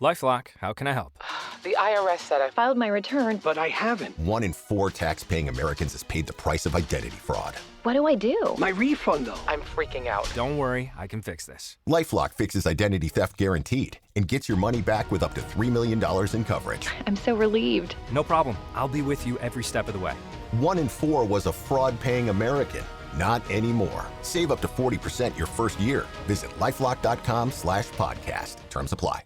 LifeLock, how can I help? The IRS said I filed my return, but I haven't. 1 in 4 tax-paying Americans has paid the price of identity fraud. what do I do? My refund, though. I'm freaking out. Don't worry, I can fix this. LifeLock fixes identity theft guaranteed and gets your money back with up to $3 million in coverage. I'm so relieved. No problem. I'll be with you every step of the way. 1 in 4 was a fraud-paying American. Not anymore. Save up to 40% your first year. Visit LifeLock.com/podcast. Terms apply.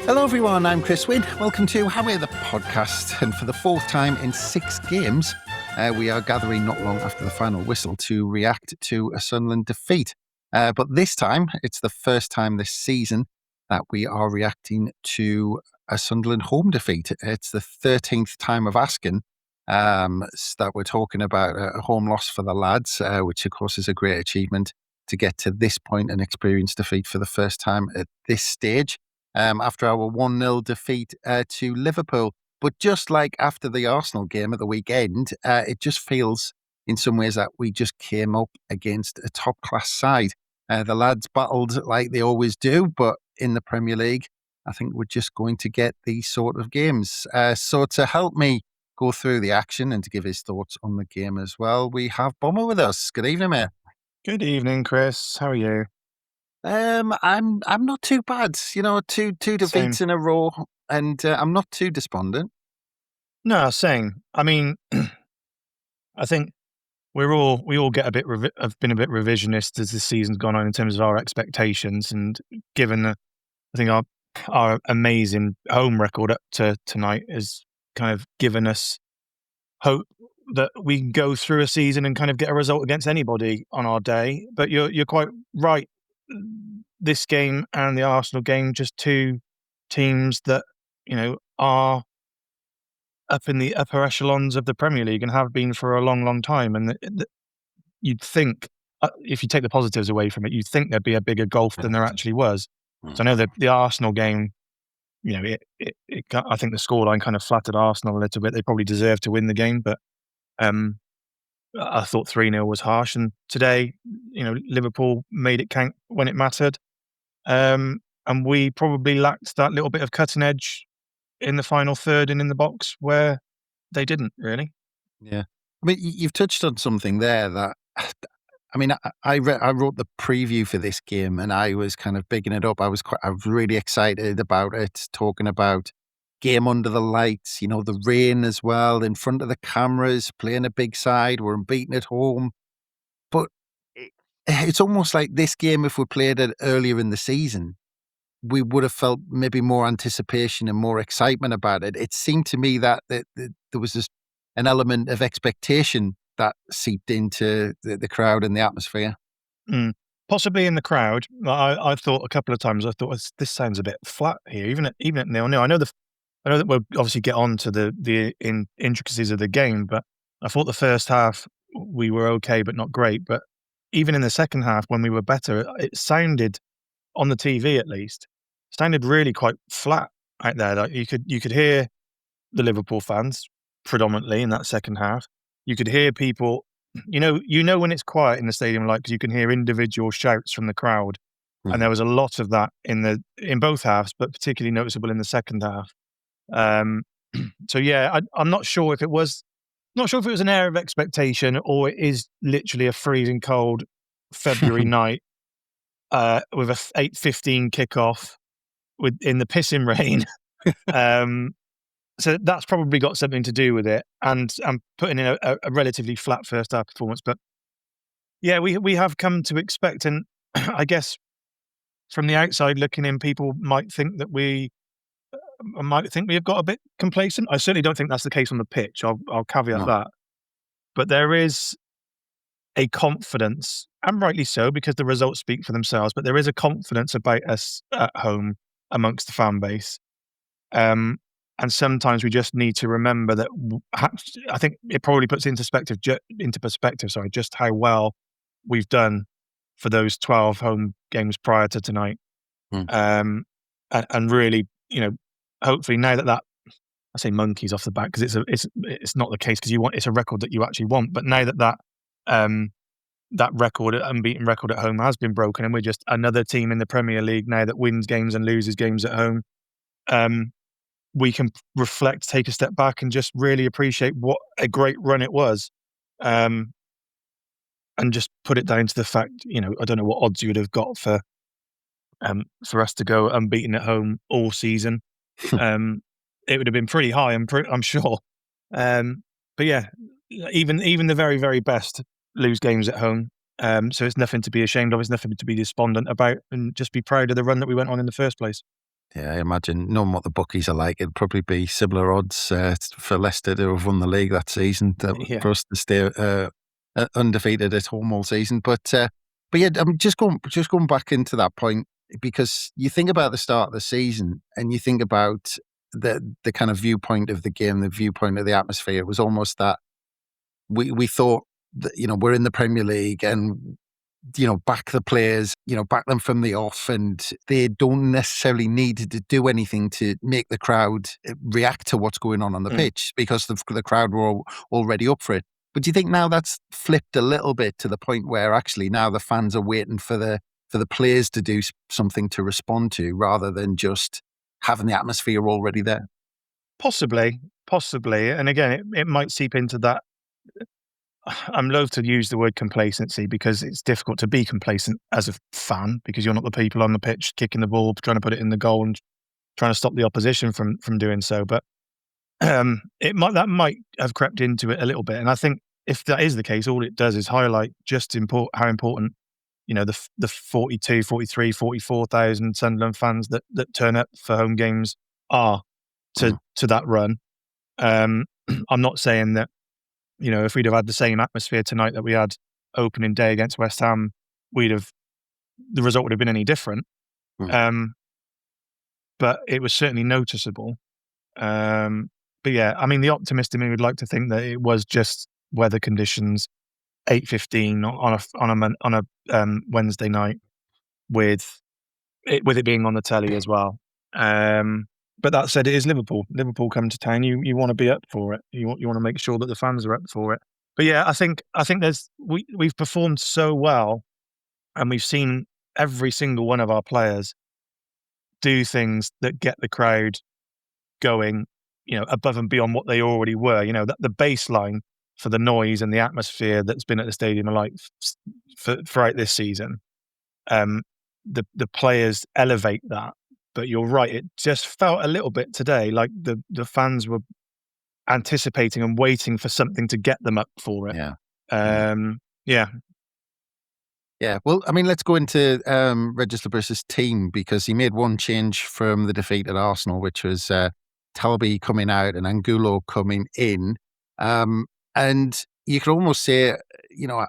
Hello everyone, I'm Chris Wynn. Welcome to How We're the podcast. And for the fourth time in 6 games, we are gathering not long after the final whistle to react to a Sunderland defeat. But this time, it's the first time this season that we are reacting to a Sunderland home defeat. It's the 13th time of asking that we're talking about a home loss for the lads, which of course is a great achievement to get to this point and experience defeat for the first time at this stage. After our 1-0 defeat to Liverpool. But just like after the Arsenal game at the weekend, it just feels in some ways that we just came up against a top-class side. The lads battled like they always do, but in the Premier League, I think we're just going to get these sort of games. So to help me go through the action and to give his thoughts on the game as well, we have Bomber with us. Good evening, mate. Good evening, Chris. How are you? I'm not too bad. You know, two defeats in a row, and I'm not too despondent. No, same. I mean, I think we all get have been a bit revisionist as the season's gone on in terms of our expectations, and given I think our amazing home record up to tonight has kind of given us hope that we can go through a season and kind of get a result against anybody on our day. But you're quite right. This game and the Arsenal game, just two teams that, you know, are up in the upper echelons of the Premier League and have been for a long, long time. And you'd think, if you take the positives away from it, you'd think there'd be a bigger gulf than there actually was. So I know that the Arsenal game, you know, I think the scoreline kind of flattered Arsenal a little bit. They probably deserved to win the game, but I thought 3-0 was harsh. And today, you know, Liverpool made it count when it mattered. And we probably lacked that little bit of cutting edge in the final third and in the box where they didn't really. Yeah. I mean, you've touched on something there that, I mean, I wrote the preview for this game and I was kind of bigging it up. I was really excited about it, talking about game under the lights, you know, the rain as well, in front of the cameras, playing a big side, we're unbeaten at home. But it's almost like this game, if we played it earlier in the season, we would have felt maybe more anticipation and more excitement about it. It seemed to me that there was just an element of expectation that seeped into the crowd and the atmosphere. Possibly in the crowd. I thought a couple of times, this sounds a bit flat here, even at 0-0. I know that we'll obviously get on to the intricacies of the game, but I thought the first half we were okay, but not great. But even in the second half, when we were better, it sounded, on the TV at least, sounded really quite flat out there. Like you could hear the Liverpool fans predominantly in that second half. You could hear people, you know when it's quiet in the stadium, like, because you can hear individual shouts from the crowd, and there was a lot of that in both halves, but particularly noticeable in the second half. So yeah, I'm not sure if it was an air of expectation or it is literally a freezing cold February night with a 8:15 kickoff in the pissing rain. So that's probably got something to do with it, and I'm putting in a relatively flat first half performance. But yeah, we have come to expect, and I guess from the outside looking in, people might think that we have got a bit complacent. I certainly don't think that's the case on the pitch. I'll caveat that. But there is a confidence, and rightly so, because the results speak for themselves, but there is a confidence about us at home amongst the fan base. And sometimes we just need to remember that. I think it probably puts into perspective, just how well we've done for those 12 home games prior to tonight. And really, you know, hopefully now that I say monkeys off the back because it's not the case because it's a record that you actually want. But now that record, unbeaten record at home, has been broken, and we're just another team in the Premier League now that wins games and loses games at home. We can reflect, take a step back, and just really appreciate what a great run it was, and just put it down to the fact, I don't know what odds you would have got for us to go unbeaten at home all season. It would have been pretty high, I'm sure. But yeah, even the very, very best lose games at home. So it's nothing to be ashamed of. It's nothing to be despondent about, and just be proud of the run that we went on in the first place. Yeah, I imagine, knowing what the bookies are like, it'd probably be similar odds for Leicester to have won the league that season, for us to stay undefeated at home all season. But yeah, I'm just going back into that point, because you think about the start of the season and you think about the kind of viewpoint of the game, the viewpoint of the atmosphere. It was almost that we thought that, we're in the Premier League and, back the players, back them from the off, and they don't necessarily need to do anything to make the crowd react to what's going on the pitch, because the crowd were already up for it. But do you think now that's flipped a little bit to the point where actually now the fans are waiting for the players to do something to respond to, rather than just having the atmosphere already there? Possibly. And again, it might seep into that. I'm loath to use the word complacency, because it's difficult to be complacent as a fan, because you're not the people on the pitch kicking the ball, trying to put it in the goal and trying to stop the opposition from doing so. But that might have crept into it a little bit. And I think if that is the case, all it does is highlight just how important, the 42, 43, 44,000 Sunderland fans that turn up for home games are to that run. I'm not saying that, if we'd have had the same atmosphere tonight that we had opening day against West Ham, the result would have been any different. But it was certainly noticeable. But yeah, I mean, the optimist in me would like to think that it was just weather conditions, 8:15 on a Wednesday night, with it being on the telly as well. But that said, it is Liverpool. Liverpool come to town. You want to be up for it. You want to make sure that the fans are up for it. But yeah, I think we've performed so well, and we've seen every single one of our players do things that get the crowd going, above and beyond what they already were. That the baseline for the noise and the atmosphere that's been at the stadium like throughout this season. The players elevate that. But you're right, it just felt a little bit today like the fans were anticipating and waiting for something to get them up for it. Yeah. Yeah. Well, I mean, let's go into Regis Lebrus's team, because he made one change from the defeat at Arsenal, which was Talby coming out and Angulo coming in. And you could almost say,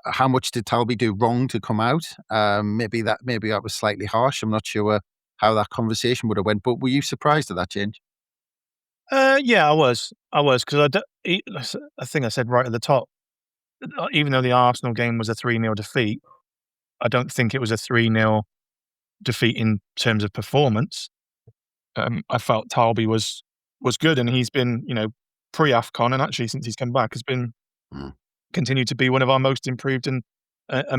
how much did Talby do wrong to come out? Maybe that was slightly harsh. I'm not sure how that conversation would have went, but were you surprised at that change? Yeah, I was, because I think I said right at the top, even though the Arsenal game was a 3-0 defeat, I don't think it was a 3-0 defeat in terms of performance. I felt Talby was good, and he's been, pre-AFCON, and actually since he's come back, has been continued to be one of our most improved and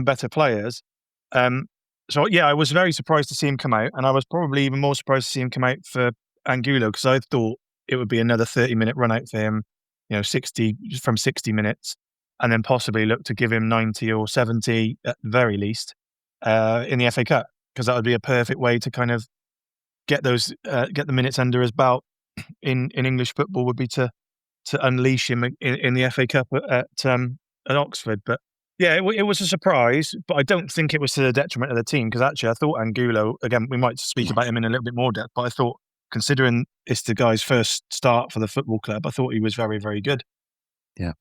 better players. So yeah, I was very surprised to see him come out, and I was probably even more surprised to see him come out for Angulo, because I thought it would be another 30-minute run out for him, 60 minutes, and then possibly look to give him 90 or 70 at the very least in the FA Cup, because that would be a perfect way to kind of get the minutes under his belt in English football, would be to unleash him in the FA Cup at Oxford. But yeah, it was a surprise, but I don't think it was to the detriment of the team, because actually I thought Angulo, again, we might speak about him in a little bit more depth, but I thought, considering it's the guy's first start for the football club, I thought he was very, very good. Yeah.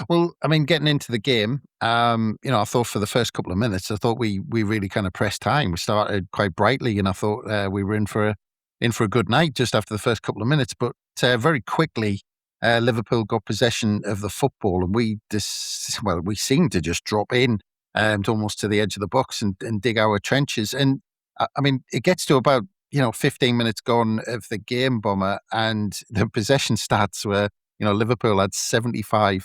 Well, I mean, getting into the game, I thought for the first couple of minutes, I thought we really kind of pressed time. We started quite brightly, and I thought we were in for a good night just after the first couple of minutes. But very quickly, Liverpool got possession of the football, and we seemed to just drop in almost to the edge of the box and dig our trenches. And I mean, it gets to about 15 minutes gone of the game, Bomber, and the possession stats were, Liverpool had 75%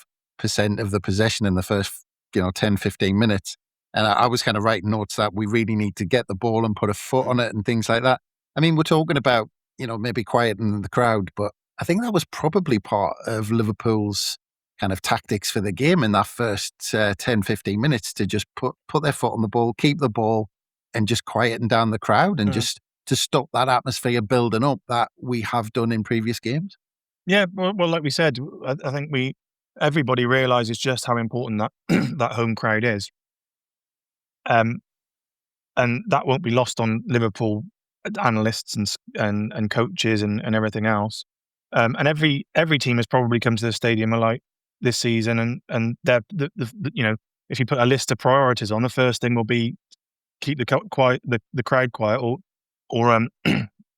of the possession in the first, 10, 15 minutes. And I was kind of writing notes that we really need to get the ball and put a foot on it and things like that. I mean, we're talking about, maybe quieting the crowd, but I think that was probably part of Liverpool's kind of tactics for the game in that first 10, 15 minutes to just put their foot on the ball, keep the ball, and just quieten down the crowd and just to stop that atmosphere building up that we have done in previous games. Yeah, well, like we said, I think everybody realises just how important that that home crowd is, and that won't be lost on Liverpool analysts and coaches and everything else. And every team has probably come to the stadium like this season, and they're if you put a list of priorities on, the first thing will be keep the crowd quiet, or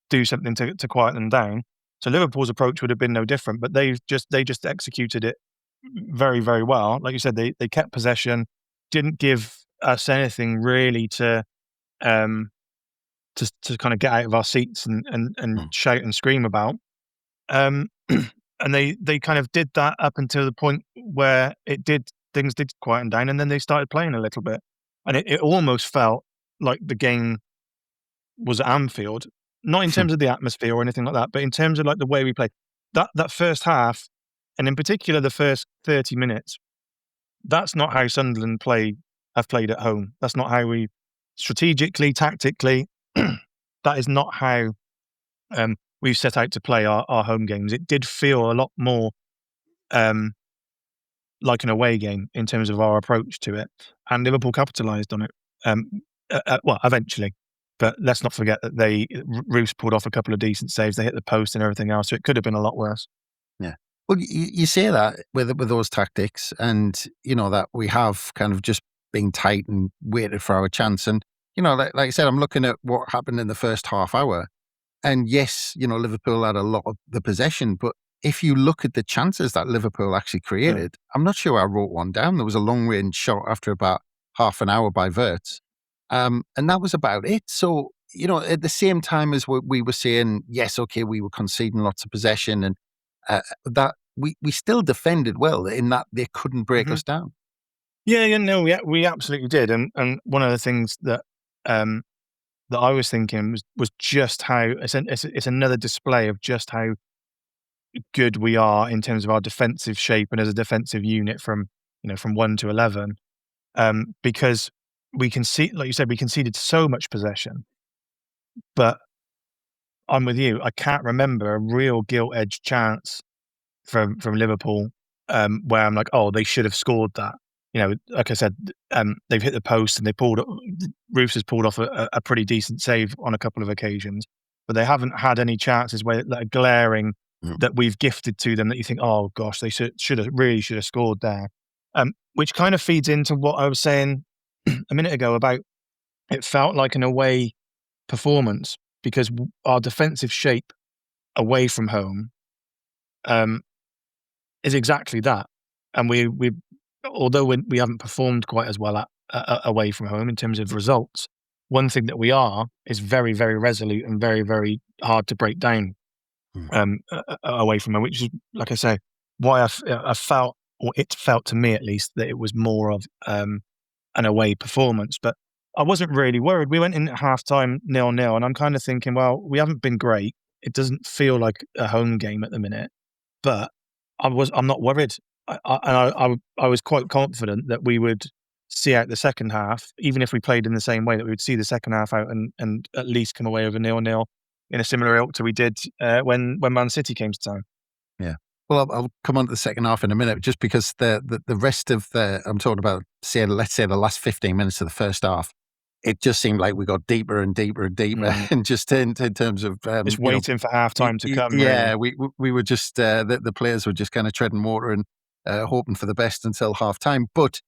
do something to quiet them down. So Liverpool's approach would have been no different, but they just executed it very, very well. Like you said, they kept possession, didn't give us anything really to kind of get out of our seats and shout and scream about. And they kind of did that up until the point where things did quieten down, and then they started playing a little bit, and it almost felt like the game was at Anfield. Not in terms of the atmosphere or anything like that, but in terms of like the way we played. That first half, and in particular the first 30 minutes, that's not how Sunderland have played at home. That's not how we strategically, tactically, that is not how we've set out to play our home games. It did feel a lot more like an away game in terms of our approach to it, and Liverpool capitalised on it. Well, eventually. But let's not forget that Roos pulled off a couple of decent saves. They hit the post and everything else, so it could have been a lot worse. Yeah. Well, you say that with those tactics, and that we have kind of just been tight and waited for our chance. And like I said, I'm looking at what happened in the first half hour, and yes, Liverpool had a lot of the possession, but if you look at the chances that Liverpool actually created, I'm not sure I wrote one down. There was a long range shot after about half an hour by Wirtz. And that was about it. So, at the same time as we were saying, yes, okay, we were conceding lots of possession, and that we still defended well in that they couldn't break us down. Yeah, we absolutely did. And one of the things that that I was thinking was just how it's another display of just how good we are in terms of our defensive shape and as a defensive unit from 1 to 11, because we can see, like you said, we conceded so much possession, but I'm with you. I can't remember a real gilt-edged chance from Liverpool where I'm like, oh, they should have scored that. Like I said, they've hit the post and Roos has pulled off a pretty decent save on a couple of occasions, but they haven't had any chances that are glaring that we've gifted to them that you think, oh gosh, they should have scored there. Which kind of feeds into what I was saying a minute ago about it felt like an away performance because our defensive shape away from home is exactly that. And we although we haven't performed quite as well away from home in terms of results, one thing that we are is very, very resolute and very, very hard to break down away from home, which is, like I say, why I felt, or it felt to me at least, that it was more of an away performance. But I wasn't really worried. We went in at half-time 0-0, and I'm kind of thinking, well, we haven't been great. It doesn't feel like a home game at the minute, but I'm not worried. I was quite confident that we would see out the second half, even if we played in the same way, that we would see the second half out and at least come away with a 0-0 in a similar ilk to we did when Man City came to town. Yeah. Well, I'll come on to the second half in a minute, just because the rest of I'm talking about, let's say the last 15 minutes of the first half, it just seemed like we got deeper and deeper and deeper, and just in terms of just waiting for half time to come. Yeah, really. we were just the players were just kind of treading water and hoping for the best until half time. But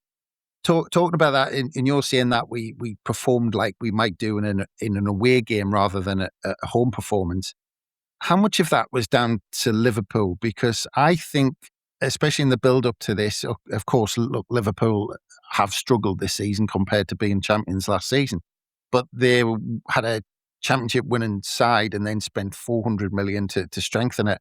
talking about that, in your saying that we performed like we might do in an away game rather than a home performance. How much of that was down to Liverpool? Because I think, especially in the build-up to this, of course, look, Liverpool have struggled this season compared to being champions last season. But they had a championship winning side and then spent 400 million to strengthen it.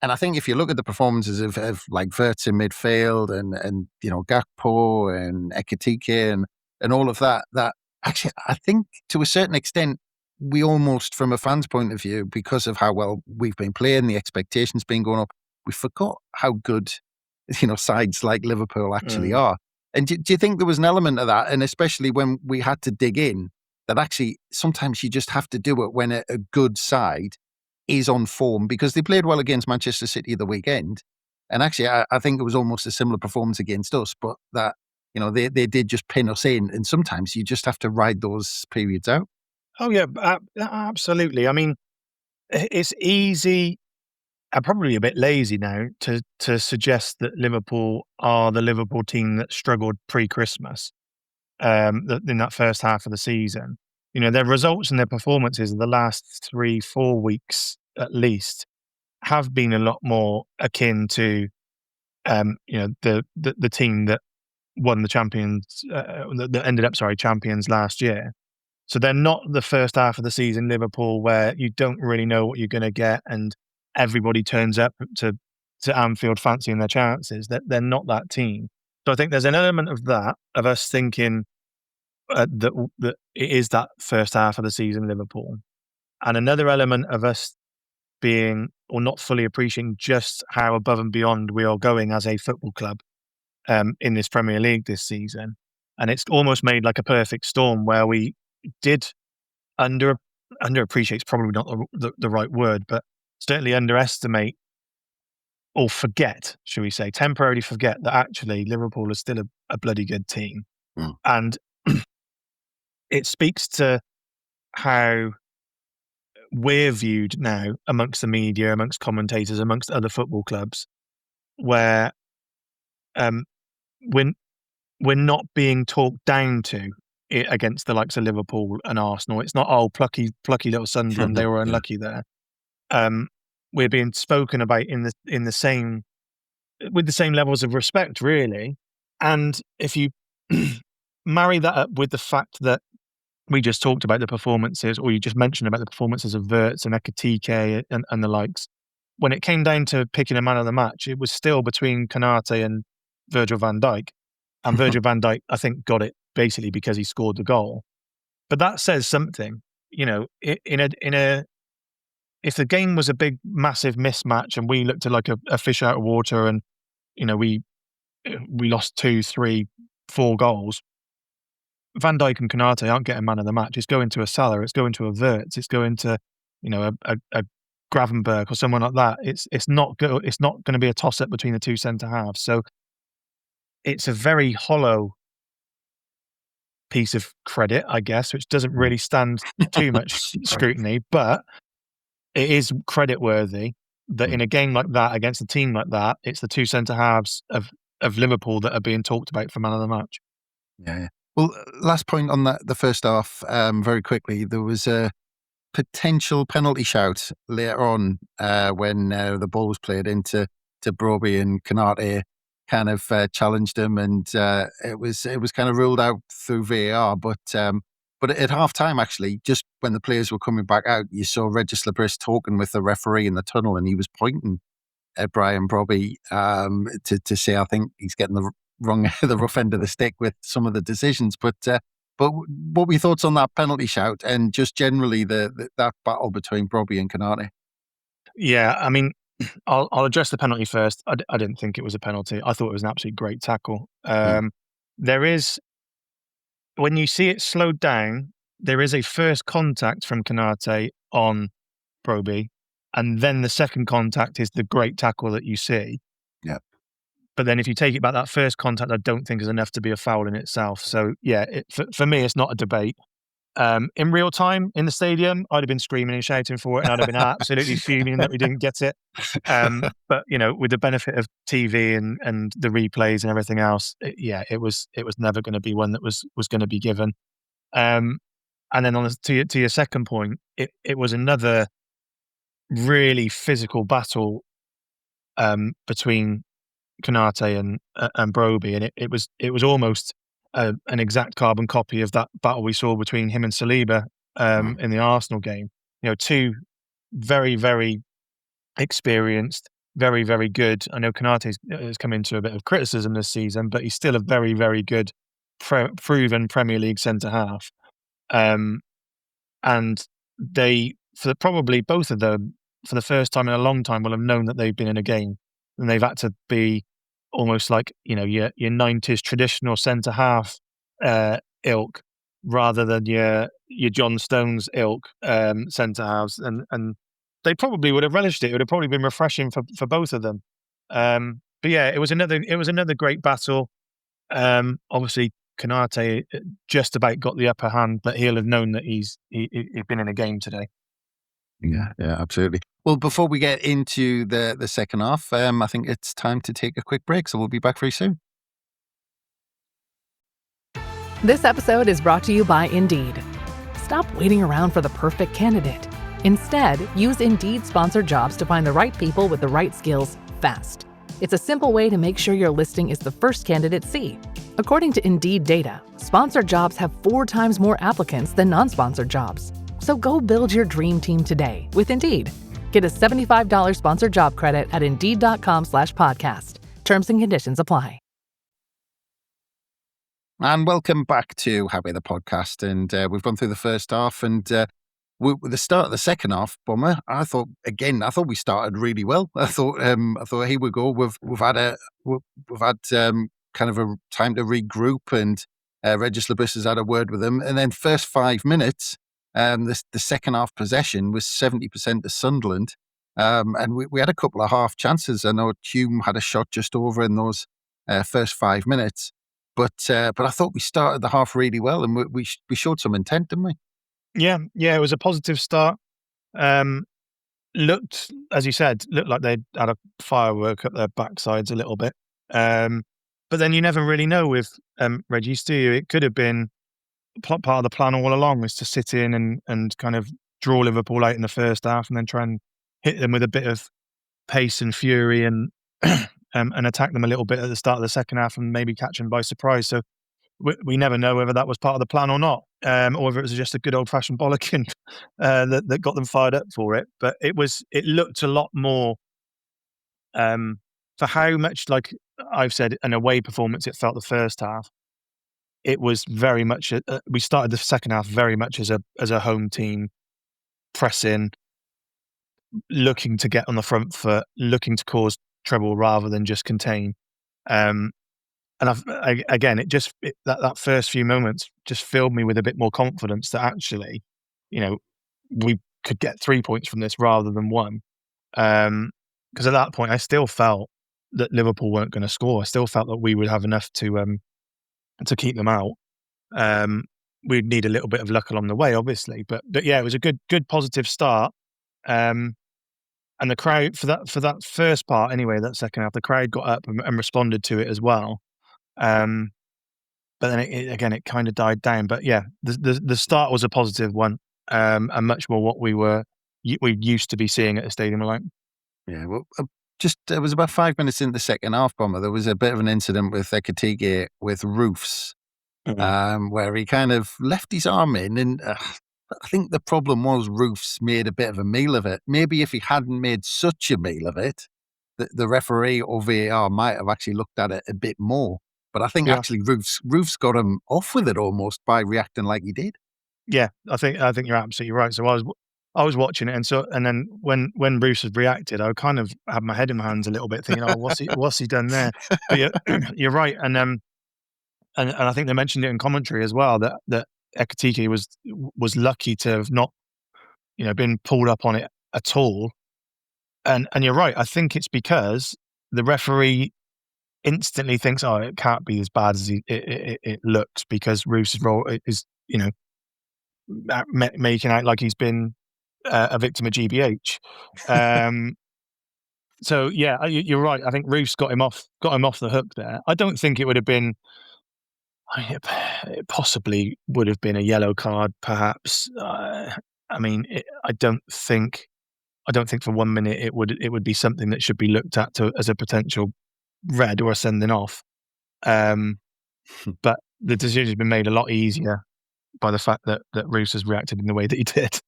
And I think if you look at the performances of like Wirtz in midfield and Gakpo and Ekitike and all of that, that actually I think to a certain extent we almost, from a fan's point of view, because of how well we've been playing, the expectations been going up, we forgot how good sides like Liverpool actually are. And do you think there was an element of that? And especially when we had to dig in, that actually sometimes you just have to do it when a good side is on form, because they played well against Manchester City the weekend. And actually, I think it was almost a similar performance against us, but that, they did just pin us in. And sometimes you just have to ride those periods out. Oh, yeah, absolutely. I mean, it's easy and probably a bit lazy now to suggest that Liverpool are the Liverpool team that struggled pre-Christmas in that first half of the season. Their results and their performances in the last 3-4 weeks at least have been a lot more akin to the team that won the champions that ended up champions last year. So they're not the first half of the season Liverpool where you don't really know what you're going to get and everybody turns up to Anfield fancying their chances. That they're not that team. So I think there's an element of that, of us thinking that it is that first half of the season Liverpool, and another element of us being or not fully appreciating just how above and beyond we are going as a football club in this Premier League this season. And it's almost made like a perfect storm where we did underappreciate, it's probably not the right word, but certainly underestimate or forget, should we say, temporarily forget that actually Liverpool is still a bloody good team. And it speaks to how we're viewed now amongst the media, amongst commentators, amongst other football clubs, where we're not being talked down to against the likes of Liverpool and Arsenal. It's not, oh, plucky little Sunderland, they were unlucky there. We're being spoken about with the same levels of respect, really. And if you marry that up with the fact that we just talked about the performances, or you just mentioned about the performances of Wirtz and Ekitike and the likes, when it came down to picking a man of the match, it was still between Konate and Virgil van Dijk. And Virgil van Dijk, I think, got it basically because he scored the goal. But that says something, if the game was a big, massive mismatch and we looked at like a fish out of water and, we lost 2, 3, 4 goals, Van Dijk and Konate aren't getting man of the match. It's going to a Salah, it's going to a Wirtz, it's going to, a Gravenberch or someone like that. It's not going to be a toss up between the two centre halves. So it's a very hollow piece of credit, I guess, which doesn't really stand too much scrutiny, but it is credit worthy that in a game like that against a team like that, it's the two centre halves of Liverpool that are being talked about for man of the match. Yeah. Well, last point on that, the first half, very quickly, there was a potential penalty shout later on when the ball was played into Broby and Konate kind of challenged him, and it was kind of ruled out through VAR. But at half time, actually, just when the players were coming back out, you saw Regis Labris talking with the referee in the tunnel, and he was pointing at Brian Broby to say, I think he's getting the rough end of the stick with some of the decisions. But what were your thoughts on that penalty shout and just generally that battle between Broby and Konate? Yeah, I mean, I'll address the penalty first. I didn't think it was a penalty. I thought it was an absolutely great tackle. There is, when you see it slowed down, there is a first contact from Konate on Broby, and then the second contact is the great tackle that you see. Yeah. But then if you take it back, that first contact I don't think is enough to be a foul in itself. So yeah, for me, it's not a debate. In real time in the stadium, I'd have been screaming and shouting for it, and I'd have been absolutely fuming that we didn't get it. But with the benefit of TV and the replays and everything else, it was never going to be one that was going to be given. And then to your second point, it was another really physical battle between Konate and Broby, and it was almost an exact carbon copy of that battle we saw between him and Saliba in the Arsenal game. Two very, very experienced, very, very good. I know Konate has come into a bit of criticism this season, but he's still a very, very good, proven Premier League centre half. And they, probably both of them, for the first time in a long time, will have known that they've been in a game, and they've had to be almost like your 90s traditional centre half ilk, rather than your John Stones ilk centre halves, and they probably would have relished it. It would have probably been refreshing for both of them. But yeah, it was another great battle. Obviously, Konate just about got the upper hand, but he'll have known that he's been in a game today. Yeah, absolutely. Well, before we get into the second half, I think it's time to take a quick break, so we'll be back very soon. This episode is brought to you by Indeed. Stop waiting around for the perfect candidate. Instead, use Indeed sponsored jobs to find the right people with the right skills fast. It's a simple way to make sure your listing is the first candidates see. According to Indeed data, sponsored jobs have 4 times more applicants than non-sponsored jobs. So go build your dream team today with Indeed. Get a $75 sponsored job credit at Indeed.com/podcast. Terms and conditions apply. And welcome back to How the Podcast. And we've gone through the first half, and with the start of the second half, Bomber, I thought we started really well. I thought here we go. We've had kind of a time to regroup, and Regis Labus has had a word with them. And then first 5 minutes, the second half possession was 70% to Sunderland, and we had a couple of half chances. I know Hume had a shot just over in those first 5 minutes, but I thought we started the half really well, and we showed some intent, didn't we? Yeah, it was a positive start. Looked, as you said, like they'd had a firework up their backsides a little bit. But then you never really know with Regis, do you? It could have been part of the plan all along, was to sit in and kind of draw Liverpool out in the first half, and then try and hit them with a bit of pace and fury, and and attack them a little bit at the start of the second half, and maybe catch them by surprise. So we never know whether that was part of the plan or not, or whether it was just a good old-fashioned bollocking that got them fired up for it. But it looked a lot more, for how much, like I've said, an away performance it felt the first half. It was very much, we started the second half very much as a home team, pressing, looking to get on the front foot, looking to cause trouble rather than just contain. And that first few moments just filled me with a bit more confidence that actually, we could get 3 points from this rather than 1. Because at that point, I still felt that Liverpool weren't going to score. I still felt that we would have enough to keep them out. We'd need a little bit of luck along the way, obviously, but yeah, it was a good positive start. And the crowd for that first part, anyway, that second half, the crowd got up and responded to it as well. But then it kind of died down. But yeah, the start was a positive one, and much more what we used to be seeing at a stadium like. Yeah, well, it was about 5 minutes into the second half, Bomber. There was a bit of an incident with Ekitike with Roofs, where he kind of left his arm in, and I think the problem was Roofs made a bit of a meal of it. Maybe if he hadn't made such a meal of it, the referee or VAR might have actually looked at it a bit more. But I think actually Roofs got him off with it almost by reacting like he did. Yeah, I think you're absolutely right. So I was watching it, and then when Bruce had reacted, I kind of had my head in my hands a little bit, thinking, "Oh, what's he done there?" But you're right, and I think they mentioned it in commentary as well that Ekitike was lucky to have not, been pulled up on it at all. And you're right. I think it's because the referee instantly thinks, "Oh, it can't be as bad as it looks," because Roof's role is, making out like he's been a victim of GBH. So yeah, you're right. I think Roof's got him off the hook there. I don't think it would have been. It possibly would have been a yellow card, perhaps. I don't think for 1 minute it would be something that should be looked at as a potential red or a sending off. But the decision has been made a lot easier by the fact that Roos has reacted in the way that he did.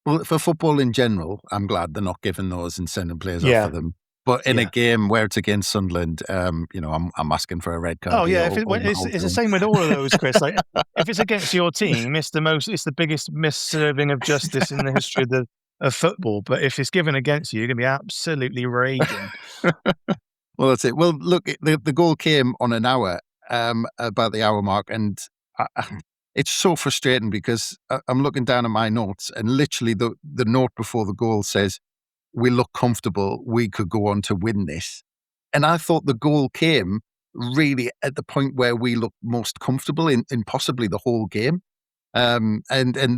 Well, for football in general, I'm glad they're not giving those and sending players off Yeah. for them. But in a Yeah. game where it's against Sunderland, I'm asking for a red card. Oh yeah, here it's the same with all of those, Chris. Like if it's against your team, it's the biggest misserving of justice in the history of football. But if it's given against you, you're gonna be absolutely raging. Well, that's it. Well, look, the goal came on an hour, about the hour mark, and it's so frustrating because I'm looking down at my notes, and literally the note before the goal says, "We look comfortable. We could go on to win this." And I thought the goal came really at the point where we looked most comfortable in possibly the whole game. And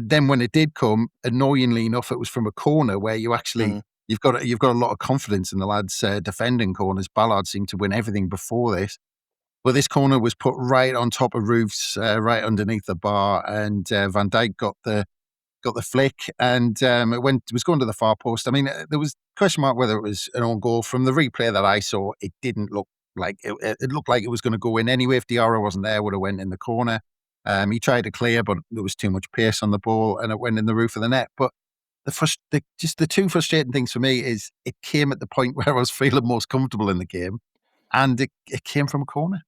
then when it did come, annoyingly enough, it was from a corner where you actually you've got a lot of confidence in the lads defending corners. Ballard seemed to win everything before this. Well, this corner was put right on top of Roofs, right underneath the bar, and Van Dijk got the flick, and it was going to the far post. I mean, there was question mark whether it was an own goal. From the replay that I saw, it didn't look like it looked like it was going to go in anyway. If Diarra wasn't there, it would have went in the corner. He tried to clear, but there was too much pace on the ball, and it went in the roof of the net. But just the two frustrating things for me is it came at the point where I was feeling most comfortable in the game, and it came from a corner.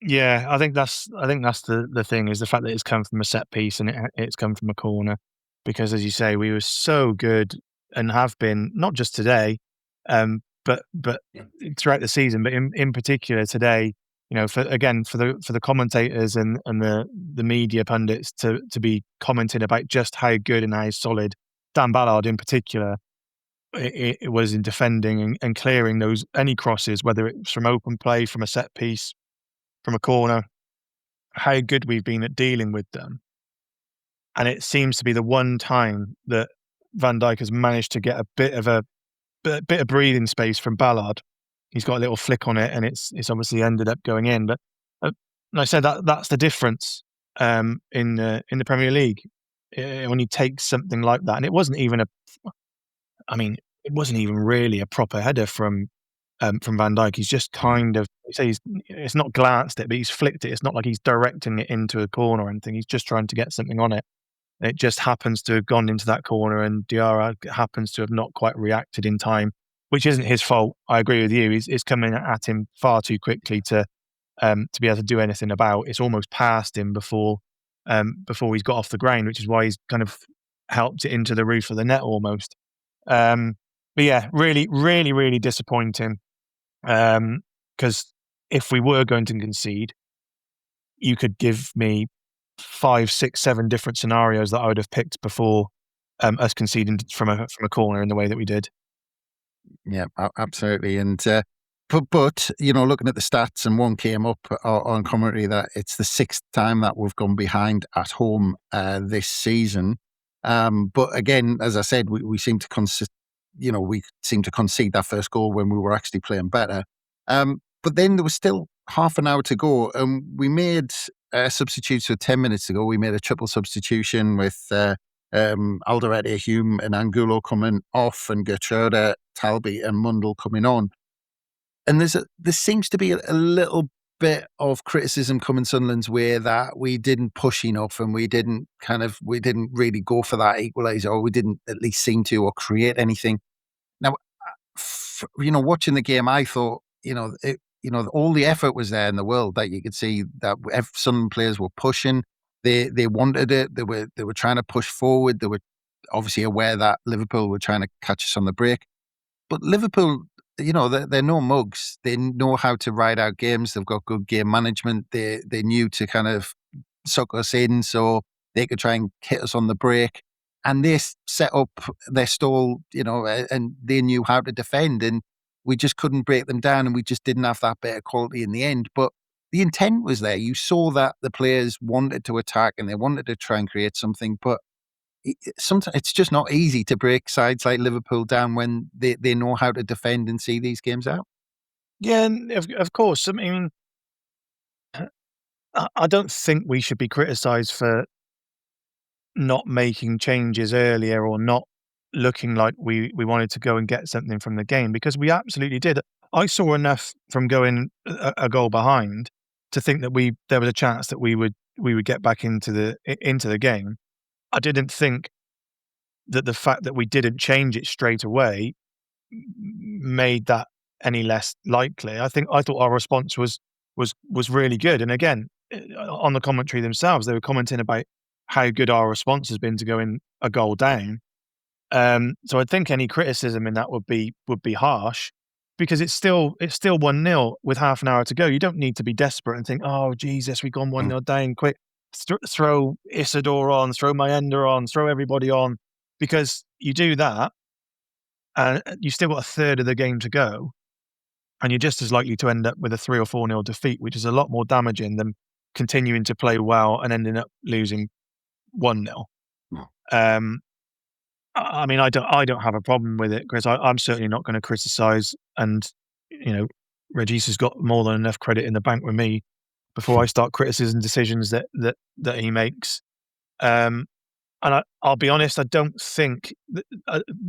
Yeah, I think that's the thing, is the fact that it's come from a set piece and it's come from a corner. Because as you say, we were so good and have been, not just today, but throughout the season, but in particular today. You know, for the commentators and the media pundits to be commenting about just how good and how solid Dan Ballard in particular it was in defending and clearing any crosses, whether it's from open play, from a set piece, from a corner, how good we've been at dealing with them. And it seems to be the one time that Van Dijk has managed to get a bit of breathing space from Ballard. He's got a little flick on it, and it's obviously ended up going in. But like I said, that's the difference in the Premier League. It only takes something like that, and it wasn't even really a proper header from Van Dijk. He's just kind of, it's not glanced it, but he's flicked it. It's not like he's directing it into a corner or anything. He's just trying to get something on it. It just happens to have gone into that corner, and Diarra happens to have not quite reacted in time, which isn't his fault. I agree with you. He's coming at him far too quickly to be able to do anything about. It's almost past him before he's got off the ground, which is why he's kind of helped it into the roof of the net almost. But yeah, really, really, really disappointing. Because if we were going to concede, you could give me 5, 6, 7 different scenarios that I would have picked before us conceding from a corner in the way that we did. Yeah, absolutely. And but looking at the stats, and one came up on commentary that it's the 6th time that we've gone behind at home this season. But again, as I said, we seem to concede that first goal when we were actually playing better. But then there was still half an hour to go, and we made substitutes. So 10 minutes ago, we made a triple substitution with Alderete, Hume, and Angulo coming off, and Gertrude, Talby, and Mundell coming on. And there seems to be a little bit of criticism coming Sunderland's way that we didn't push enough, and we didn't really go for that equaliser, or we didn't at least seem to, or create anything. Now, watching the game, I thought, all the effort was there in the world, that you could see that some players were pushing. They wanted it. They were trying to push forward. They were obviously aware that Liverpool were trying to catch us on the break. But Liverpool, they're no mugs. They know how to ride out games. They've got good game management. They knew to kind of suck us in so they could try and hit us on the break. And they set up their stall, and they knew how to defend. And we just couldn't break them down, and we just didn't have that bit of quality in the end. But the intent was there. You saw that the players wanted to attack and they wanted to try and create something. But sometimes it's just not easy to break sides like Liverpool down when they know how to defend and see these games out. Yeah, and of course. I mean, I don't think we should be criticised for not making changes earlier, or not looking like we wanted to go and get something from the game, because we absolutely did. I saw enough from going a goal behind to think that there was a chance that we would would get back into the game. I didn't think that the fact that we didn't change it straight away made that any less likely. I thought our response was really good. And again, on the commentary themselves, they were commenting about how good our response has been to going a goal down. So I think any criticism in that would be harsh, because it's still 1-0 with half an hour to go. You don't need to be desperate and think, oh Jesus, we've gone 1-0 down, quick, throw Isidore on, throw Mayenda on, throw everybody on, because you do that and you still got a third of the game to go, and you're just as likely to end up with a 3 or 4-0 defeat, which is a lot more damaging than continuing to play well and ending up losing 1-0. I mean, I don't have a problem with it, Chris. I'm certainly not going to criticise, and Regis has got more than enough credit in the bank with me before I start criticising decisions that he makes. And I'll be honest, I don't think that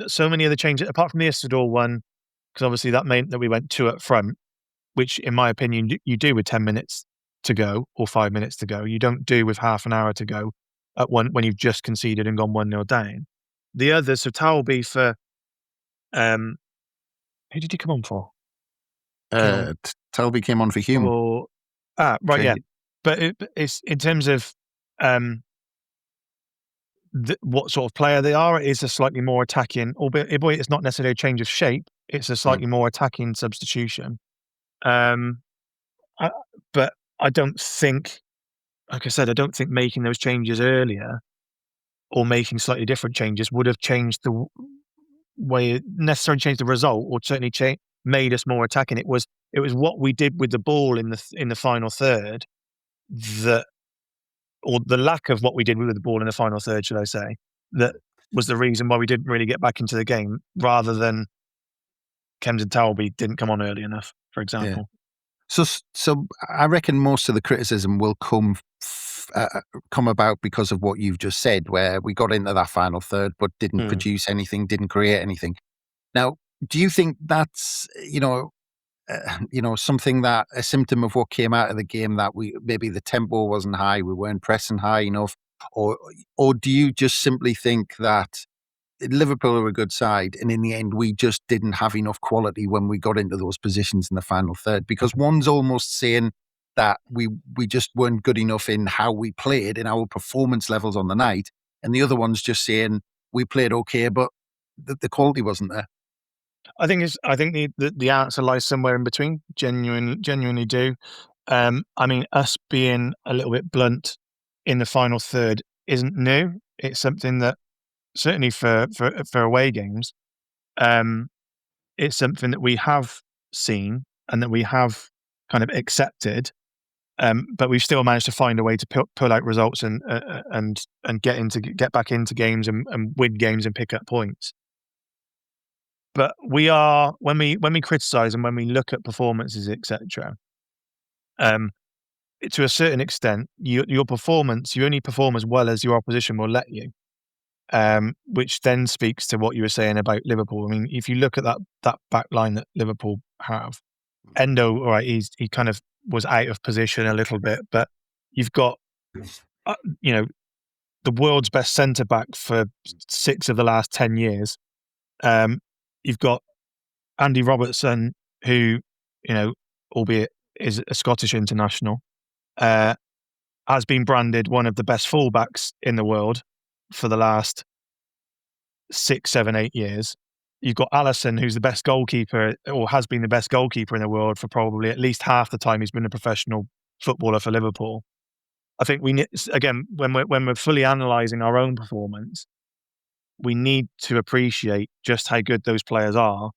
so many of the changes, apart from the Isidore one, because obviously that meant that we went 2 up front, which in my opinion you do with 10 minutes to go or 5 minutes to go. You don't do with half an hour to go at when you've just conceded and gone 1-0 down. The others, so Talby for who did he come on for? Talby came on for Hume. Right, Trade. yeah. But it's in terms of what sort of player they are. It is a slightly more attacking, albeit it's not necessarily a change of shape. It's a slightly more attacking substitution. But I don't think, like I said, I don't think making those changes earlier or making slightly different changes would have changed the way, necessarily changed the result, or certainly made us more attacking. It was what we did with the ball in the final third, or the lack of what we did with the ball in the final third, should I say, that was the reason why we didn't really get back into the game, rather than Kemsyn Talby didn't come on early enough, for example. Yeah. So I reckon most of the criticism will come about because of what you've just said, where we got into that final third but didn't produce anything, didn't create anything. Now, do you think that's something, that a symptom of what came out of the game, that maybe the tempo wasn't high, we weren't pressing high enough, or do you just simply think that Liverpool are a good side, and in the end we just didn't have enough quality when we got into those positions in the final third? Because one's almost saying that we just weren't good enough in how we played, in our performance levels on the night, and the other one's just saying we played okay, but the quality wasn't there. I think the answer lies somewhere in between. Genuinely do. I mean, us being a little bit blunt in the final third isn't new. It's something that certainly for away games, it's something that we have seen and that we have kind of accepted. But we've still managed to find a way to pull out results and get back into games and win games and pick up points. But we are, when we criticise and when we look at performances, etc., to a certain extent, your performance, you only perform as well as your opposition will let you. Which then speaks to what you were saying about Liverpool. I mean, if you look at that back line that Liverpool have, Endo, all right, he kind of was out of position a little bit, but you've got the world's best centre back for 6 of the last 10 years. You've got Andy Robertson, who, albeit is a Scottish international, has been branded one of the best fullbacks in the world for the last 6, 7, 8 years. You've got Alisson, who's the best goalkeeper, or has been the best goalkeeper in the world for probably at least half the time he's been a professional footballer for Liverpool. I think we need, again, when we're fully analysing our own performance, we need to appreciate just how good those players are,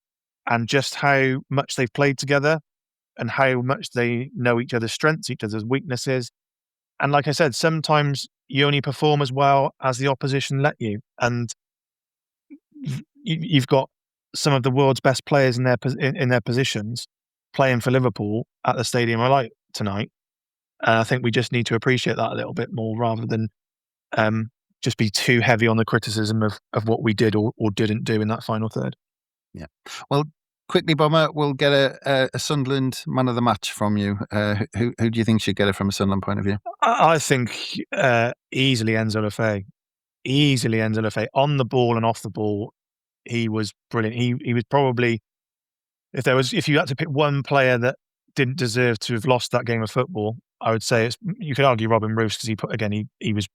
and just how much they've played together, and how much they know each other's strengths, each other's weaknesses. And like I said, sometimes you only perform as well as the opposition let you. And you've got some of the world's best players in their positions playing for Liverpool at the Stadium of Light tonight. And I think we just need to appreciate that a little bit more, rather than just be too heavy on the criticism of what we did or didn't do in that final third. Yeah. Well, quickly, Bomber, we'll get a Sunderland man of the match from you. Who do you think should get it from a Sunderland point of view? I think easily Enzo Lefebvre. Easily Enzo Lefebvre. On the ball and off the ball, he was brilliant. He was probably, if you had to pick one player that didn't deserve to have lost that game of football, I would say you could argue Robin Roos, because he was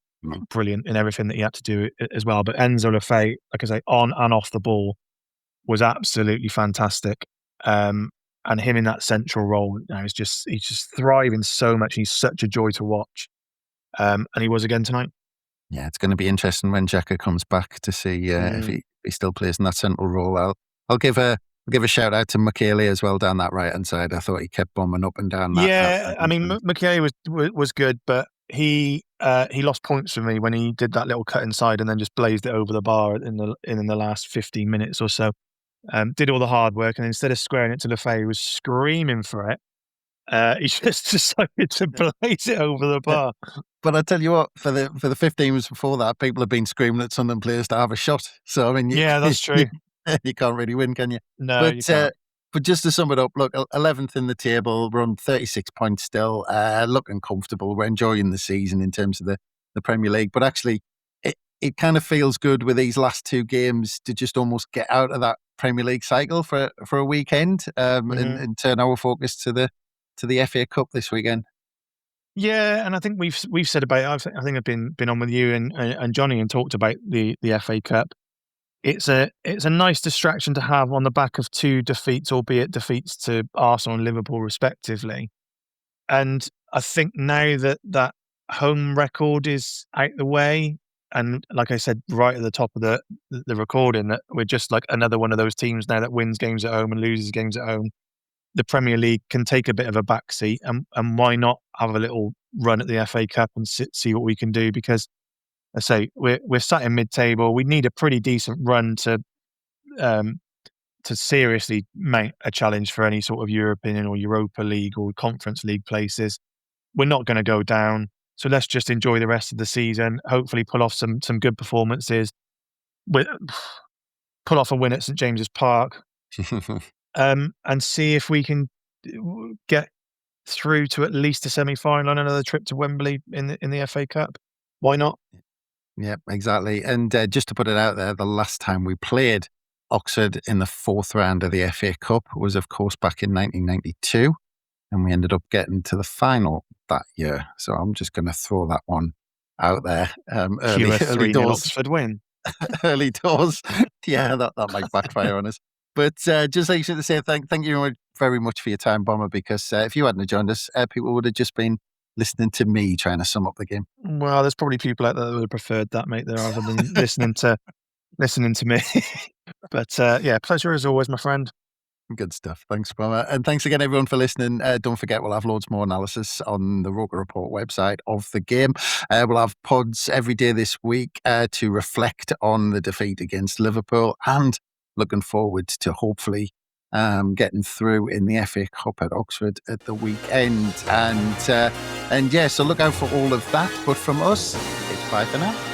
brilliant in everything that he had to do as well. But Enzo Lefebvre, like I say, on and off the ball, was absolutely fantastic. And him in that central role, he's just thriving so much. He's such a joy to watch. And he was again tonight. Yeah, it's going to be interesting when Xhaka comes back to see if he still plays in that central role. I'll give a shout out to Michele as well down that right hand side. I thought he kept bombing up and down. I mean, Michele was good, but he lost points for me when he did that little cut inside and then just blazed it over the bar in the last 15 minutes or so. Did all the hard work, and instead of squaring it to Lefebvre, he was screaming for it. He just decided to blaze it over the bar. But I tell you what, for the 15 minutes before that, people have been screaming at Sunderland players to have a shot. So I mean, that's true. You can't really win, can you? No, you can't. But just to sum it up, look, 11th in the table, we're on 36 points still, looking comfortable. We're enjoying the season in terms of the Premier League. But actually, it kind of feels good with these last two games to just almost get out of that Premier League cycle for a weekend and turn our focus to the FA Cup this weekend. Yeah, and I think we've said about it. I think I've been on with you and Johnny and talked about the FA Cup. It's a nice distraction to have on the back of two defeats, albeit defeats to Arsenal and Liverpool respectively. And I think now that home record is out the way, and like I said right at the top of the recording, that we're just like another one of those teams now that wins games at home and loses games at home. The Premier League can take a bit of a backseat, and why not have a little run at the FA Cup and see what we can do? Because I say we're sat in mid-table. We need a pretty decent run to seriously mount a challenge for any sort of European or Europa League or Conference League places. We're not going to go down, so let's just enjoy the rest of the season. Hopefully, pull off some good performances. Pull off a win at St James's Park. And see if we can get through to at least a semi-final and another trip to Wembley in the FA Cup. Why not? Yeah, exactly. And just to put it out there, the last time we played Oxford in the fourth round of the FA Cup was, of course, back in 1992, and we ended up getting to the final that year. So I'm just going to throw that one out there. Early doors. Oxford win. Early doors. Yeah, that might backfire on us. But just like to say thank you very much for your time, Bomber, because if you hadn't joined us, people would have just been listening to me trying to sum up the game. Well, there's probably people out there that would have preferred that, mate, rather than listening to me. But yeah, pleasure as always, my friend. Good stuff. Thanks, Bomber. And thanks again, everyone, for listening. Don't forget, we'll have loads more analysis on the Roker Report website of the game. We'll have pods every day this week to reflect on the defeat against Liverpool, and looking forward to hopefully getting through in the FA Cup at Oxford at the weekend. And yeah, so look out for all of that. But from us, it's bye for now.